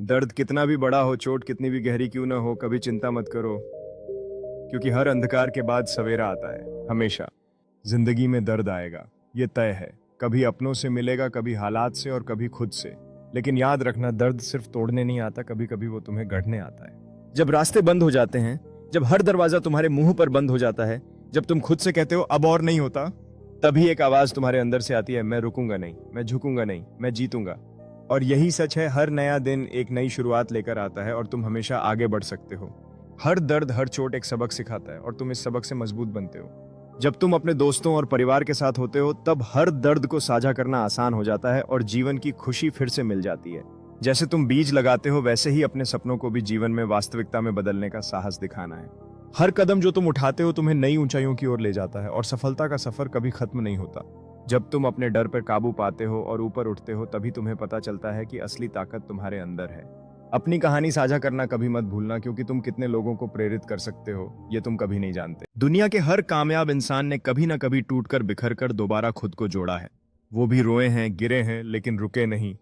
दर्द कितना भी बड़ा हो, चोट कितनी भी गहरी क्यों ना हो, कभी चिंता मत करो, क्योंकि हर अंधकार के बाद सवेरा आता है। हमेशा जिंदगी में दर्द आएगा, ये तय है। कभी अपनों से मिलेगा, कभी हालात से और कभी खुद से। लेकिन याद रखना, दर्द सिर्फ तोड़ने नहीं आता, कभी कभी वो तुम्हें गढ़ने आता है। जब रास्ते बंद हो जाते हैं, जब हर दरवाजा तुम्हारे मुंह पर बंद हो जाता है, जब तुम खुद से कहते हो अब और नहीं होता, तभी एक आवाज तुम्हारे अंदर से आती है, मैं रुकूंगा नहीं, मैं झुकूंगा नहीं, मैं जीतूंगा। और यही सच है, हर नया दिन एक नई शुरुआत लेकर आता है और तुम हमेशा आगे बढ़ सकते हो। हर दर्द, हर चोट एक सबक सिखाता है और तुम इस सबक से मजबूत बनते हो। जब तुम अपने दोस्तों और परिवार के साथ होते हो, तब हर दर्द को साझा करना आसान हो जाता है और जीवन की खुशी फिर से मिल जाती है। जैसे तुम बीज लगाते हो, वैसे ही अपने सपनों को भी जीवन में वास्तविकता में बदलने का साहस दिखाना है। हर कदम जो तुम उठाते हो तुम्हें नई ऊंचाइयों की ओर ले जाता है और सफलता का सफर कभी खत्म नहीं होता। जब तुम अपने डर पर काबू पाते हो और ऊपर उठते हो, तभी तुम्हें पता चलता है कि असली ताकत तुम्हारे अंदर है। अपनी कहानी साझा करना कभी मत भूलना, क्योंकि तुम कितने लोगों को प्रेरित कर सकते हो ये तुम कभी नहीं जानते। दुनिया के हर कामयाब इंसान ने कभी ना कभी टूटकर बिखर कर दोबारा खुद को जोड़ा है। वो भी रोए हैं, गिरे हैं, लेकिन रुके नहीं।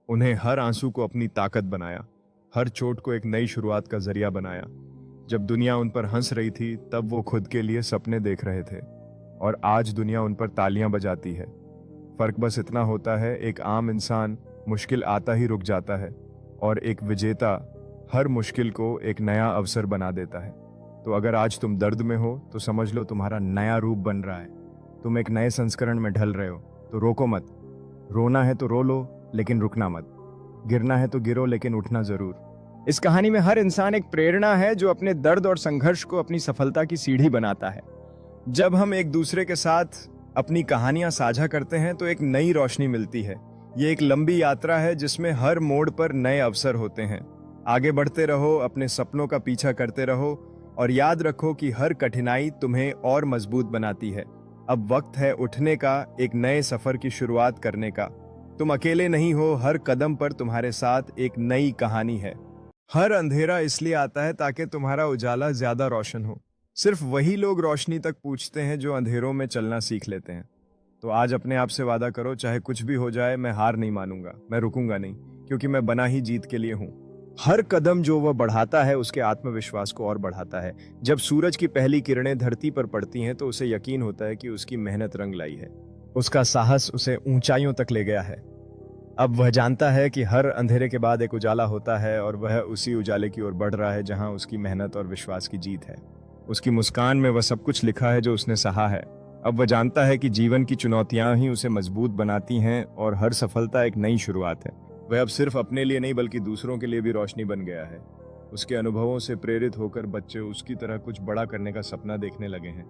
उन्हें हर आंसू को अपनी ताकत बनाया, हर चोट को एक नई शुरुआत का जरिया बनाया। जब दुनिया उन पर हंस रही थी, तब वो खुद के लिए सपने देख रहे थे, और आज दुनिया उन पर तालियां बजाती है। फर्क बस इतना होता है, एक आम इंसान मुश्किल आता ही रुक जाता है, और एक विजेता हर मुश्किल को एक नया अवसर बना देता है। तो अगर आज तुम दर्द में हो, तो समझ लो तुम्हारा नया रूप बन रहा है। तुम एक नए संस्करण में ढल रहे हो, तो रोको मत। रोना है तो रो लो, लेकिन रुकना मत। गिरना है तो गिरो, लेकिन उठना जरूर। इस कहानी में हर इंसान एक प्रेरणा है, जो अपने दर्द और संघर्ष को अपनी सफलता की सीढ़ी बनाता है। जब हम एक दूसरे के साथ अपनी कहानियां साझा करते हैं, तो एक नई रोशनी मिलती है। ये एक लंबी यात्रा है, जिसमें हर मोड़ पर नए अवसर होते हैं। आगे बढ़ते रहो, अपने सपनों का पीछा करते रहो, और याद रखो कि हर कठिनाई तुम्हें और मजबूत बनाती है। अब वक्त है उठने का, एक नए सफर की शुरुआत करने का। तुम अकेले नहीं हो, हर कदम पर तुम्हारे साथ एक नई कहानी है। हर अंधेरा इसलिए आता है ताकि तुम्हारा उजाला ज्यादा रोशन हो। सिर्फ वही लोग रोशनी तक पूछते हैं जो अंधेरों में चलना सीख लेते हैं। तो आज अपने आप से वादा करो, चाहे कुछ भी हो जाए, मैं हार नहीं मानूंगा, मैं रुकूंगा नहीं, क्योंकि मैं बना ही जीत के लिए हूँ। हर कदम जो वह बढ़ाता है, उसके आत्मविश्वास को और बढ़ाता है। जब सूरज की पहली किरणें धरती पर पड़ती हैं, तो उसे यकीन होता है कि उसकी मेहनत रंग लाई है। उसका साहस उसे ऊंचाइयों तक ले गया है। अब वह जानता है कि हर अंधेरे के बाद एक उजाला होता है, और वह उसी उजाले की ओर बढ़ रहा है जहां उसकी मेहनत और विश्वास की जीत है। उसकी मुस्कान में वह सब कुछ लिखा है जो उसने सहा है। अब वह जानता है कि जीवन की चुनौतियां ही उसे मजबूत बनाती हैं, और हर सफलता एक नई शुरुआत है। वह अब सिर्फ अपने लिए नहीं, बल्कि दूसरों के लिए भी रोशनी बन गया है। उसके अनुभवों से प्रेरित होकर बच्चे उसकी तरह कुछ बड़ा करने का सपना देखने लगे हैं।